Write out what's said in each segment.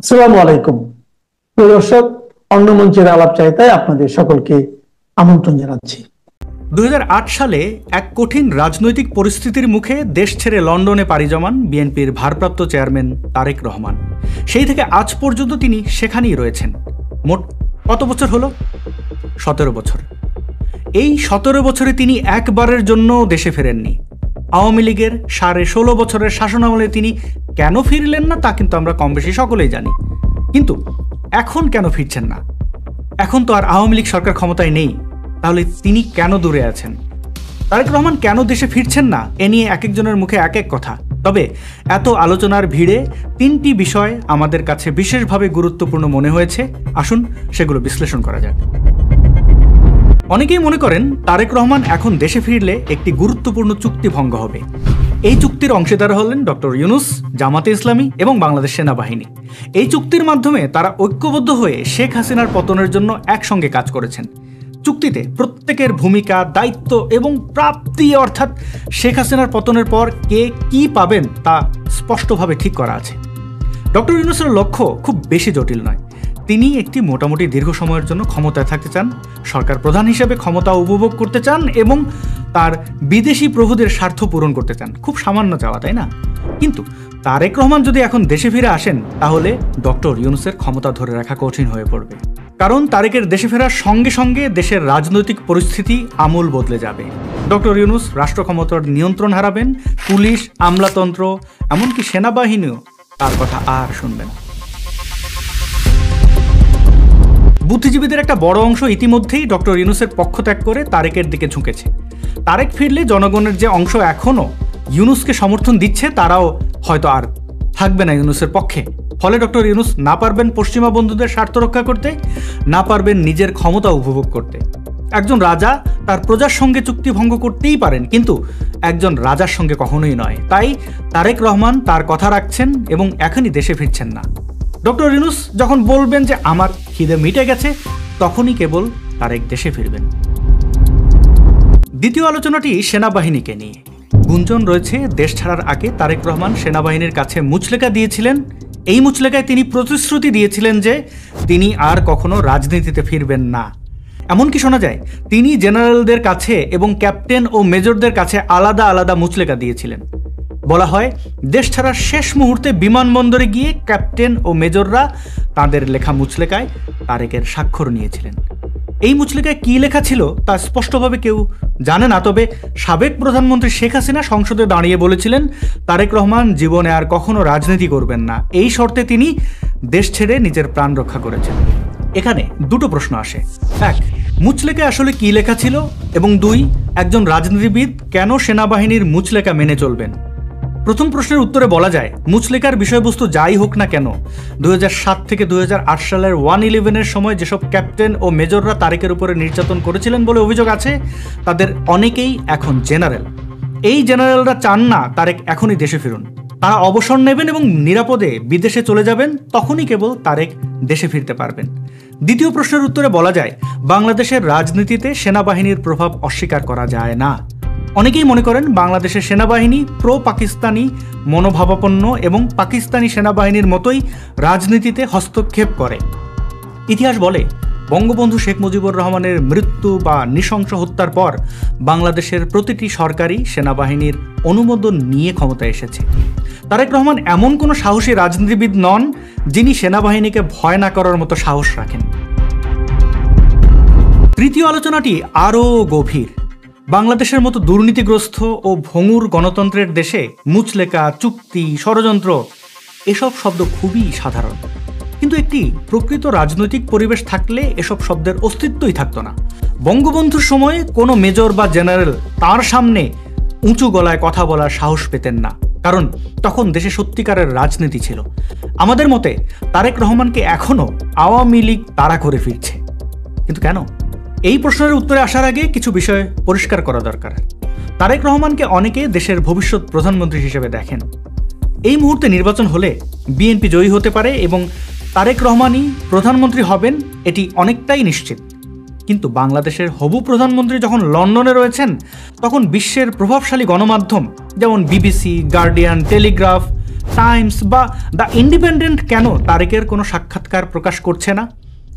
আসসালামু আলাইকুম প্রিয় দর্শক, অন্য মঞ্চের আলাপচারিতায় আপনাদের সকলকে আমন্ত্রণ জানাচ্ছি। 2008 সালে এক কঠিন রাজনৈতিক পরিস্থিতির মুখে দেশ ছেড়ে লন্ডনে পাড়ি জমান বিএনপির ভারপ্রাপ্ত চেয়ারম্যান তারেক রহমান। সেই থেকে আজ পর্যন্ত তিনি সেখানেই রয়েছেন। মোট কত বছর হলো? 17 বছর। এই 17 বছরে তিনি একবারের জন্য দেশে ফেরেননি। আওয়ামী লীগের 16.5 বছরের শাসনামলে তিনি কেন ফিরলেন না তা কিন্তু আমরা কম বেশি সকলেই জানি। কিন্তু এখন কেন ফিরছেন না? এখন তো আর আওয়ামী লীগ সরকার ক্ষমতায় নেই, তাহলে তিনি কেন দূরে আছেন? তারেক রহমান কেন দেশে ফিরছেন না, এ নিয়ে এক একজনের মুখে এক এক কথা। তবে এত আলোচনার ভিড়ে 3টি বিষয় আমাদের কাছে বিশেষভাবে গুরুত্বপূর্ণ মনে হয়েছে। আসুন সেগুলো বিশ্লেষণ করা যাক। অনেকেই মনে করেন তারেক রহমান এখন দেশে ফিরলে একটি গুরুত্বপূর্ণ চুক্তি ভঙ্গ হবে। এই চুক্তির অংশীদার হলেন ডক্টর ইউনূস, জামাতে ইসলামী এবং বাংলাদেশ সেনাবাহিনী। এই চুক্তির মাধ্যমে তারা ঐক্যবদ্ধ হয়ে শেখ হাসিনার পতনের জন্য একসঙ্গে কাজ করেছেন। চুক্তিতে প্রত্যেকের ভূমিকা, দায়িত্ব এবং প্রাপ্তি, অর্থাৎ শেখ হাসিনার পতনের পর কে কি পাবেন তা স্পষ্টভাবে ঠিক করা আছে। ডক্টর ইউনূসের লক্ষ্য খুব বেশি জটিল নয়। তিনি একটি মোটামুটি দীর্ঘ সময়ের জন্য ক্ষমতায় থাকতে চান, সরকার প্রধান হিসেবে ক্ষমতা উপভোগ করতে চান এবং তার বিদেশি প্রভুদের স্বার্থ পূরণ করতে চান। খুব সামান্য চাওয়া, তাই না? কিন্তু তারেক রহমান যদি এখন দেশে ফিরে আসেন, তাহলে ডক্টর ইউনূসের ক্ষমতা ধরে রাখা কঠিন হয়ে পড়বে। কারণ তারেকের দেশে ফেরার সঙ্গে সঙ্গে দেশের রাজনৈতিক পরিস্থিতি আমূল বদলে যাবে। ডক্টর ইউনূস রাষ্ট্র ক্ষমতার নিয়ন্ত্রণ হারাবেন, পুলিশ, আমলাতন্ত্র, এমনকি সেনাবাহিনীও তার কথা আর শুনবে না। বুদ্ধিজীবীদের একটা বড় অংশ ইতিমধ্যেই ডক্টর ইউনূসের পক্ষ ত্যাগ করে তারেকের দিকে ঝুঁকেছে। তারেক ফিরলে জনগণের যে অংশ এখনও ইউনূসকে সমর্থন দিচ্ছে, তারাও হয়তো আর থাকবে না ইউনূসের পক্ষে। ফলে ডক্টর ইউনূস না পারবেন পশ্চিমা বন্ধুদের স্বার্থ রক্ষা করতে, না পারবেন নিজের ক্ষমতা উপভোগ করতে। একজন রাজা তার প্রজার সঙ্গে চুক্তি ভঙ্গ করতেই পারেন, কিন্তু একজন রাজার সঙ্গে কখনোই নয়। তাই তারেক রহমান তার কথা রাখছেন এবং এখনই দেশে ফিরছেন না। ডক্টর ইউনূস যখন বলবেন যে আমার খিদে মিটে গেছে, তখনই কেবল তারেক দেশে ফিরবেন। দ্বিতীয় আলোচনাটি সেনাবাহিনীকে নিয়ে। গুঞ্জন রয়েছে দেশ ছাড়ার আগে তারেক রহমান সেনাবাহিনীর কাছে মুচলেকা দিয়েছিলেন। এই মুচলেকায় তিনি প্রতিশ্রুতি দিয়েছিলেন যে তিনি আর কখনো রাজনীতিতে ফিরবেন না। এমনকি শোনা যায় তিনি জেনারেলদের কাছে এবং ক্যাপ্টেন ও মেজরদের কাছে আলাদা আলাদা মুচলেকা দিয়েছিলেন। বলা হয় দেশ ছাড়ার শেষ মুহূর্তে বিমানবন্দরে গিয়ে ক্যাপ্টেন ও মেজররা তাদের লেখা মুচলেকায় তারেকের স্বাক্ষর নিয়েছিলেন। এই মুচলেকায় কী লেখা ছিল তা স্পষ্টভাবে কেউ জানে না। তবে সাবেক প্রধানমন্ত্রী শেখ হাসিনা সংসদে দাঁড়িয়ে বলেছিলেন তারেক রহমান জীবনে আর কখনো রাজনীতি করবেন না, এই শর্তে তিনি দেশ ছেড়ে নিজের প্রাণ রক্ষা করেছেন। এখানে দুটো প্রশ্ন আসে। 1, মুচলেকায় আসলে কী লেখা ছিল, এবং 2, একজন রাজনীতিবিদ কেন সেনাবাহিনীর মুচলেকা মেনে চলবেন? প্রথম প্রশ্নের উত্তরে বলা যায় মুচলেকার বিষয়বস্তু যাই হোক না কেন, 2007 থেকে 2008 সালের 1/11-এর সময় যেসব ক্যাপ্টেন ও মেজররা তারেকের উপরে নির্যাতন করেছিলেন বলে অভিযোগ আছে, তাদের অনেকেই এখন জেনারেল। এই জেনারেলরা চান না তারেক এখনই দেশে ফিরুন। তারা অবসর নেবেন এবং নিরাপদে বিদেশে চলে যাবেন, তখনই কেবল তারেক দেশে ফিরতে পারবেন। দ্বিতীয় প্রশ্নের উত্তরে বলা যায় বাংলাদেশের রাজনীতিতে সেনাবাহিনীর প্রভাব অস্বীকার করা যায় না। অনেকেই মনে করেন বাংলাদেশের সেনাবাহিনী প্রো পাকিস্তানি মনোভাবাপন্ন এবং পাকিস্তানি সেনাবাহিনীর মতোই রাজনীতিতে হস্তক্ষেপ করে। ইতিহাস বলে বঙ্গবন্ধু শেখ মুজিবুর রহমানের মৃত্যু বা নৃশংস হত্যার পর বাংলাদেশের প্রতিটি সরকারই সেনাবাহিনীর অনুমোদন নিয়ে ক্ষমতায় এসেছে। তারেক রহমান এমন কোনো সাহসী রাজনীতিবিদ নন যিনি সেনাবাহিনীকে ভয় না করার মতো সাহস রাখেন। তৃতীয় আলোচনাটি আরও গভীর। বাংলাদেশের মতো দুর্নীতিগ্রস্ত ও ভঙ্গুর গণতন্ত্রের দেশে মুচলেকা, চুক্তি, ষড়যন্ত্র এসব শব্দ খুবই সাধারণ। কিন্তু একটি প্রকৃত রাজনৈতিক পরিবেশ থাকলে এসব শব্দের অস্তিত্বই থাকতো না। বঙ্গবন্ধুর সময়ে কোনো মেজর বা জেনারেল তার সামনে উঁচু গলায় কথা বলার সাহস পেতেন না, কারণ তখন দেশে সত্যিকারের রাজনীতি ছিল। আমাদের মতে তারেক রহমানকে এখনও আওয়ামী লীগ তাড়া করে ফিরছে। কিন্তু কেন? এই প্রশ্নের উত্তরে আসার আগে কিছু বিষয় পরিষ্কার করা দরকার। তারেক রহমানকে অনেকে দেশের ভবিষ্যৎ প্রধানমন্ত্রী হিসেবে দেখেন। এই মুহূর্তে নির্বাচন হলে বিএনপি জয়ী হতে পারে এবং তারেক রহমানই প্রধানমন্ত্রী হবেন, এটি অনেকটাই নিশ্চিত। কিন্তু বাংলাদেশের হবু প্রধানমন্ত্রী যখন লন্ডনে রয়েছেন, তখন বিশ্বের প্রভাবশালী গণমাধ্যম যেমন বিবিসি, গার্ডিয়ান, টেলিগ্রাফ টাইমস বা দ্য ইন্ডিপেন্ডেন্ট কেন তারেকের কোনো সাক্ষাৎকার প্রকাশ করছে না?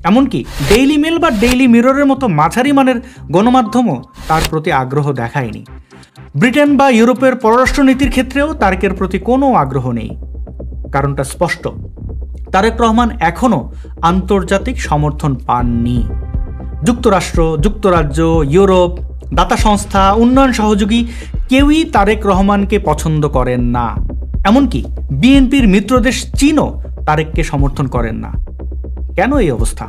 এমনকি ডেইলি মেল বা ডেইলি মিররের মতো মাঝারি মানের গণমাধ্যমও তার প্রতি আগ্রহ দেখায়নি। ব্রিটেন বা ইউরোপের পররাষ্ট্রনীতির ক্ষেত্রেও তারেকের প্রতি কোনো আগ্রহ নেই। কারণটা স্পষ্ট, তারেক রহমান এখনও আন্তর্জাতিক সমর্থন পাননি। যুক্তরাষ্ট্র, যুক্তরাজ্য, ইউরোপ, দাতা সংস্থা, উন্নয়ন সহযোগী কেউই তারেক রহমানকে পছন্দ করেন না। এমনকি বিএনপির মিত্রদেশ চীনও তারেককে সমর্থন করেন না। কেন এই অবস্থা?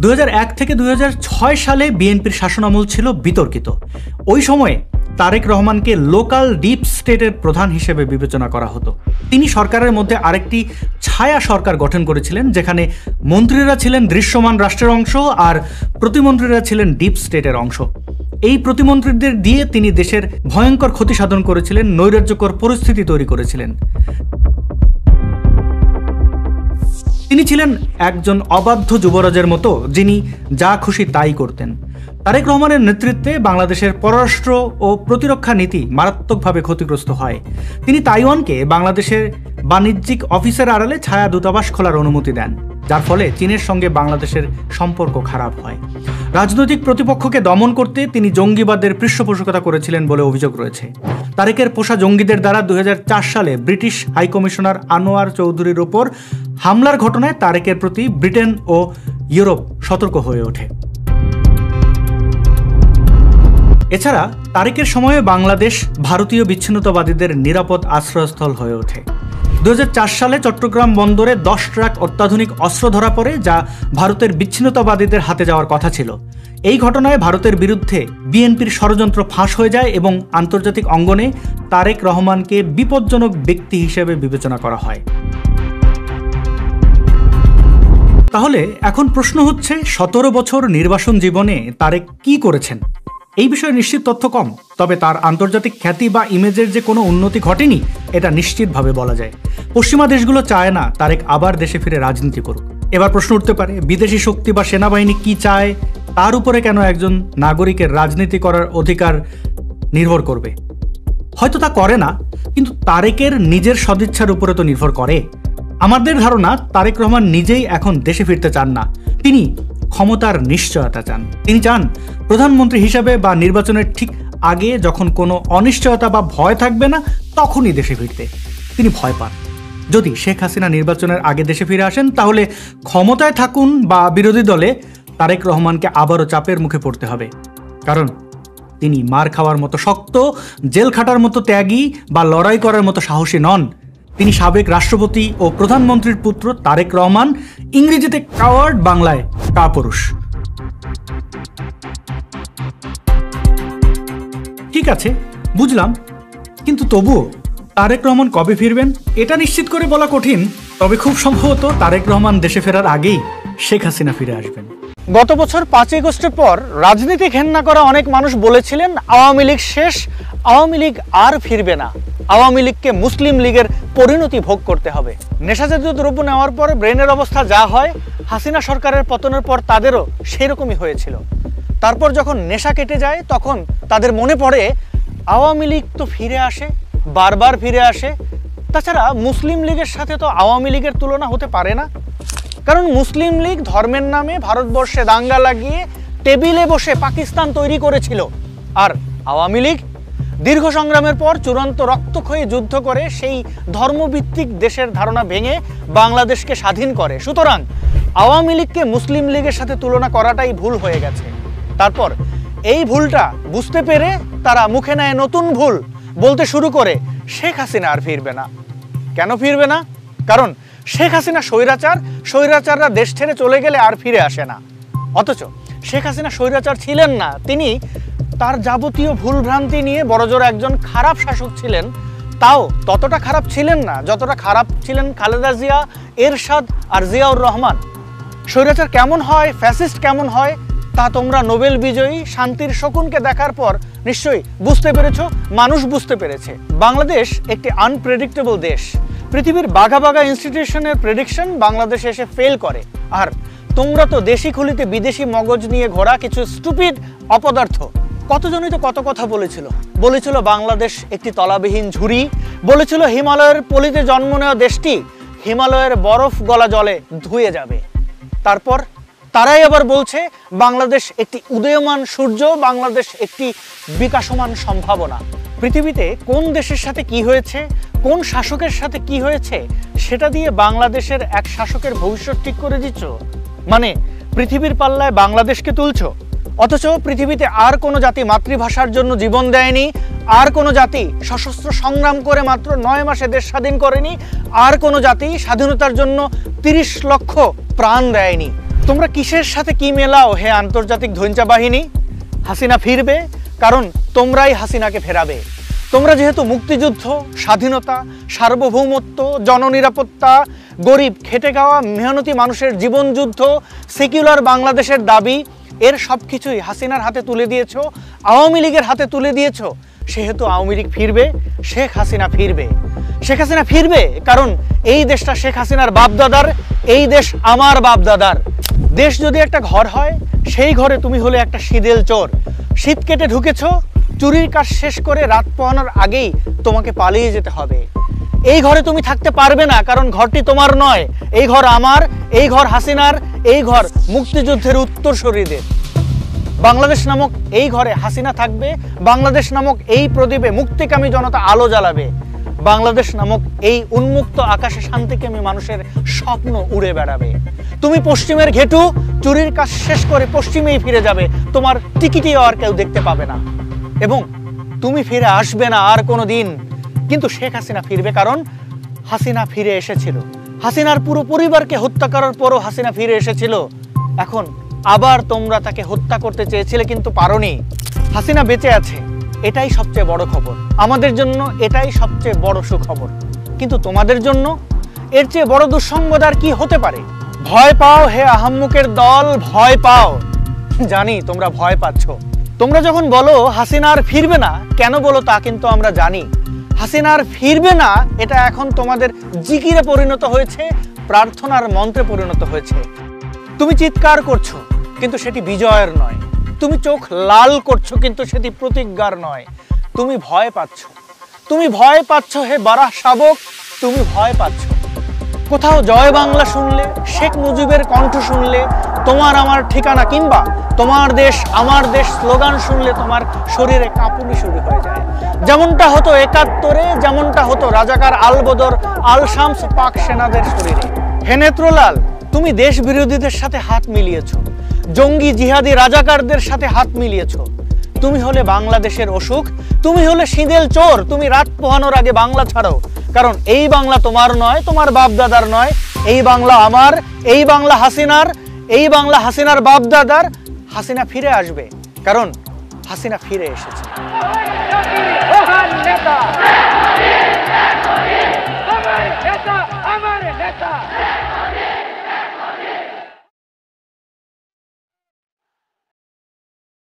2001 থেকে 2006 সালে বিএনপির শাসনামল ছিল বিতর্কিত। ওই সময়ে তারেক রহমানকে লোকাল ডিপ স্টেটের প্রধান হিসেবে বিবেচনা করা হতো। তিনি সরকারের মধ্যে আরেকটি ছায়া সরকার গঠন করেছিলেন, যেখানে মন্ত্রীরা ছিলেন দৃশ্যমান রাষ্ট্রের অংশ আর প্রতিমন্ত্রীরা ছিলেন ডিপ স্টেটের অংশ। এই প্রতিমন্ত্রীদের দিয়ে তিনি দেশের ভয়ঙ্কর ক্ষতি সাধন করেছিলেন, নৈরাজ্যকর পরিস্থিতি তৈরি করেছিলেন। তিনি ছিলেন একজন অবাধ্য যুবরাজের মতো, যিনি যা খুশি তাই করতেন। তারেক রহমানের নেতৃত্বে বাংলাদেশের পররাষ্ট্র ও প্রতিরক্ষা নীতি মারাত্মকভাবে ক্ষতিগ্রস্ত হয়। তিনি তাইওয়ানকে বাংলাদেশের বাণিজ্যিক অফিসের আড়ালে ছায়া দূতাবাস খোলার অনুমতি দেন, যার ফলে চীনের সঙ্গে বাংলাদেশের সম্পর্ক খারাপ হয়। রাজনৈতিক প্রতিপক্ষকে দমন করতে তিনি জঙ্গিবাদের পৃষ্ঠপোষকতা করেছিলেন বলে অভিযোগ রয়েছে। তারেকের পোষা জঙ্গিদের দ্বারা 2004 সালে ব্রিটিশ হাইকমিশনার আনোয়ার চৌধুরীর ওপর হামলার ঘটনায় তারেকের প্রতি ব্রিটেন ও ইউরোপ সতর্ক হয়ে ওঠে। এছাড়া তারেকের সময়ে বাংলাদেশ ভারতীয় বিচ্ছিন্নতাবাদীদের নিরাপদ আশ্রয়স্থল হয়ে ওঠে। 2004 সালে চট্টগ্রাম বন্দরে 10 ট্রাক অত্যাধুনিক অস্ত্র ধরা পড়ে, যা ভারতের বিচ্ছিন্নতাবাদীদের হাতে যাওয়ার কথা ছিল। এই ঘটনায় ভারতের বিরুদ্ধে বিএনপির ষড়যন্ত্র ফাঁস হয়ে যায় এবং আন্তর্জাতিক অঙ্গনে তারেক রহমানকে বিপজ্জনক ব্যক্তি হিসেবে বিবেচনা করা হয়। তাহলে এখন প্রশ্ন হচ্ছে, 17 বছর নির্বাসন জীবনে তারেক কি করেছেন? এই বিষয়ে নিশ্চিত তথ্য কম, তবে তার আন্তর্জাতিক খ্যাতি বা ইমেজের যে কোনো উন্নতি ঘটেনি এটা নিশ্চিতভাবে বলা যায়। পশ্চিমা দেশগুলো চায় না তারেক আবার দেশে ফিরে রাজনীতি করুক। এবার প্রশ্ন উঠতে পারে, বিদেশি শক্তি বা সেনাবাহিনী কি চায় তার উপরে কেন একজন নাগরিকের রাজনীতি করার অধিকার নির্ভর করবে? হয়তো তা করে না, কিন্তু তারেকের নিজের সদিচ্ছার উপরে তো নির্ভর করে। আমাদের ধারণা, তারেক রহমান নিজেই এখন দেশে ফিরতে চান না। তিনি ক্ষমতার নিশ্চয়তা চান। তিনি চান প্রধানমন্ত্রী হিসাবে বা নির্বাচনের ঠিক আগে, যখন কোনো অনিশ্চয়তা বা ভয় থাকবে না, তখনই দেশে ফিরতে। তিনি ভয় পান যদি শেখ হাসিনা নির্বাচনের আগে দেশে ফিরে আসেন, তাহলে ক্ষমতায় থাকুন বা বিরোধী দলে, তারেক রহমানকে আবারও চাপের মুখে পড়তে হবে। কারণ তিনি মার খাওয়ার মতো শক্ত, জেল খাটার মতো ত্যাগী বা লড়াই করার মতো সাহসী নন। তিনি সাবেক রাষ্ট্রপতি ও প্রধানমন্ত্রীর পুত্র তারেক রহমান, ইংরেজিতে কাওয়ার্ড, বাংলায় কাপুরুষ। ঠিক আছে, বুঝলাম, কিন্তু তবুও তারেক রহমান কবে ফিরবেন এটা নিশ্চিত করে বলা কঠিন। তবে খুব সম্ভবত তারেক রহমান দেশে ফেরার আগেই শেখ হাসিনা ফিরে আসবেন। গত বছর 5 আগস্টের পর রাজনীতি ঘেন্না করা অনেক মানুষ বলেছিলেন আওয়ামী লীগ শেষ, আওয়ামী লীগ আর ফিরবে না, আওয়ামী লীগকে মুসলিম লীগের পরিণতি ভোগ করতে হবে। নেশাজাতীয় দ্রব্য নেওয়ার পর ব্রেনের অবস্থা যা হয়, হাসিনা সরকারের পতনের পর তাদেরও সেরকমই হয়েছিল। তারপর যখন নেশা কেটে যায়, তখন তাদের মনে পড়ে আওয়ামী লীগ তো ফিরে আসে, বারবার ফিরে আসে। তাছাড়া মুসলিম লীগের সাথে তো আওয়ামী লীগের তুলনা হতে পারে না, কারণ মুসলিম লীগ ধর্মের নামে ভারতবর্ষে দাঙ্গা লাগিয়ে টেবিলে বসে পাকিস্তান তৈরি করেছিল, আর আওয়ামী লীগ দীর্ঘ সংগ্রামের পর চূড়ান্ত রক্তক্ষয়ী যুদ্ধ করে সেই ধর্মভিত্তিক দেশের ধারণা ভেঙে বাংলাদেশকে স্বাধীন করে। সুতরাং আওয়ামী লীগকে মুসলিম লীগের সাথে তুলনা করাটাই ভুল হয়ে গেছে। তারপর এই ভুলটা বুঝতে পেরে তারা মুখে নেয় নতুন ভুল, বলতে শুরু করে শেখ হাসিনা আর ফিরবে না। কেন ফিরবে না? কারণ শেখ হাসিনা স্বৈরাচার, স্বৈরাচাররা দেশ ছেড়ে চলে গেলে আর ফিরে আসে না। অথচ শেখ হাসিনা স্বৈরাচার ছিলেন না, তিনি তার যাবতীয় ভুলভ্রান্তি নিয়ে বড়জোর একজন খারাপ শাসক ছিলেন। তাও ততটা খারাপ ছিলেন না যতটা খারাপ ছিলেন খালেদা জিয়া, এরশাদ আর জিয়াউর রহমান। স্বৈরাচার কেমন হয়, ফ্যাসিস্ট কেমন হয়, তা তোমরা নোবেল বিজয়ী শান্তির শকুনকে দেখার পর নিশ্চয়ই বুঝতে পেরেছো, মানুষ বুঝতে পেরেছে। বাংলাদেশ একটি আনপ্রেডিক্টেবল দেশ। পৃথিবীর বাঘা বাঘা ইনস্টিটিউশনের প্রেডিকশন বাংলাদেশে এসে ফেল করে, আর তোমরা তো দেশি খুলিতে বিদেশি মগজ নিয়ে ঘোরা কিছু স্টুপিড অপদার্থ। কতজনই তো কত কথা বলেছিল বাংলাদেশ একটি তলাবিহীন ঝুড়ি, বলেছিল হিমালয়ের পলিতে জন্ম নেওয়া দেশটি হিমালয়ের বরফ গলা জলে ধুয়ে যাবে। তারপর তারাই আবার বলছে বাংলাদেশ একটি উদীয়মান সূর্য, বাংলাদেশ একটি বিকাশমান সম্ভাবনা। পৃথিবীতে কোন দেশের সাথে কি হয়েছে, কোন শাসকের সাথে কি হয়েছে, সেটা দিয়ে বাংলাদেশের এক শাসকের ভবিষ্যৎ ঠিক করে দিচ্ছ। মানে পৃথিবীর পাল্লায় বাংলাদেশকে তুলছো, অথচ পৃথিবীতে আর কোনো জাতি মাতৃভাষার জন্য জীবন দেয়নি, আর কোনো জাতি সশস্ত্র সংগ্রাম করে মাত্র 9 মাসে দেশ স্বাধীন করেনি, আর কোনো জাতি স্বাধীনতার জন্য 30 লক্ষ প্রাণ দেয়নি। তোমরা কিসের সাথে কি মেলাও হে আন্তর্জাতিক ধৈঞ্চা বাহিনী? হাসিনা ফিরবে, কারণ তোমরাই হাসিনাকে ফেরাবে। তোমরা যেহেতু মুক্তিযুদ্ধ, স্বাধীনতা, সার্বভৌমত্ব, জননিরাপত্তা, গরিব খেটে খাওয়া মেহনতি মানুষের জীবন যুদ্ধ, সেকুলার বাংলাদেশের দাবি, এর সব কিছুই হাসিনার হাতে তুলে দিয়েছ, আওয়ামী লীগের হাতে তুলে দিয়েছ। সেহেতু আওয়ামী লীগ ফিরবে, শেখ হাসিনা ফিরবে। শেখ হাসিনা ফিরবে কারণ এই দেশটা শেখ হাসিনার বাপদাদার, এই দেশ আমার বাপদাদার। দেশ যদি একটা ঘর হয়, সেই ঘরে তুমি হলে একটা শীদেল চোর। শীত কেটে ঢুকেছ, চুরির কাজ শেষ করে রাত পোহানোর আগেই তোমাকে পালিয়ে যেতে হবে। এই ঘরে তুমি থাকতে পারবে না, কারণ ঘরটি তোমার নয়, এই ঘর আমার, এই ঘর হাসিনার, এই ঘর মুক্তিযুদ্ধের উত্তরসূরিদের। বাংলাদেশ নামক এই ঘরে হাসিনা থাকবে, বাংলাদেশ নামক এই প্রদীপে মুক্তিকামী জনতা আলো জ্বালাবে, বাংলাদেশ নামক এই উন্মুক্ত আকাশে শান্তিকামী মানুষের স্বপ্ন উড়ে বেড়াবে। তুমি পশ্চিমের ঘেটু, চুরির কাজ শেষ করে পশ্চিমেই ফিরে যাবে, তোমার টিকিটই আর কেউ দেখতে পাবে না, এবং তুমি ফিরে আসবে না আর কোনো দিন। কিন্তু শেখ হাসিনা ফিরবে, কারণ হাসিনা ফিরে এসেছিল। হাসিনার পুরো পরিবারকে হত্যা করার পরও হাসিনা ফিরে এসেছিল। এখন আবার তোমরা তাকে হত্যা করতে চেয়েছিলে, কিন্তু পারোনি। হাসিনা বেঁচে আছে, এটাই সবচেয়ে বড় খবর। আমাদের জন্য এটাই সবচেয়ে বড় সুখবর, কিন্তু তোমাদের জন্য এর চেয়ে বড় দুঃসংবাদ আর কি হতে পারে? ভয় পাও হে আহাম্মুকের দল, ভয় পাও। জানি তোমরা ভয় পাচ্ছ। তোমরা যখন বলো হাসিনা আর ফিরবে না, কেন বলো তা কিন্তু আমরা জানি। হাসিনা আর ফিরবে না এটা এখন তোমাদের জিকিরে পরিণত হয়েছে, প্রার্থনার মন্ত্রে পরিণত হয়েছে। তুমি চিৎকার করছো, কিন্তু সেটি বিজয়ের নয়। তুমি চোখ লাল করছো, কিন্তু সেটি প্রতিজ্ঞার নয়। তুমি ভয় পাচ্ছ, তুমি ভয় পাচ্ছ হে বারাহ শাবক, তুমি ভয় পাচ্ছ। কোথাও জয় বাংলা শুনলে, শেখ মুজিবের কণ্ঠ শুনলে, তোমার আমার ঠিকানা কিংবা তোমার দেশ আমার দেশ স্লোগান শুনলে তোমার শরীরে কাঁপুনি শুরু হয়ে যায়। যেমনটা হতো 71-এ, যেমনটা হতো রাজাকার আলবদর আল শামস পাক সেনাদের শরীরে। হে নেত্রলাল, তুমি দেশ বিরোধীদের সাথে হাত মিলিয়েছো, জঙ্গি জিহাদি রাজাকারদের সাথে হাত মিলিয়েছো। তুমি হলে বাংলাদেশের অসুখ, তুমি হলে শীদেল চোর। তুমি রাত পোহানোর আগে বাংলা ছাড়ো, কারণ এই বাংলা তোমার নয়, তোমার বাপ দাদার নয়, এই বাংলা আমার, এই বাংলা হাসিনার, এই বাংলা হাসিনার বাপ দাদার। হাসিনা ফিরে আসবে, কারণ হাসিনা ফিরে এসেছে।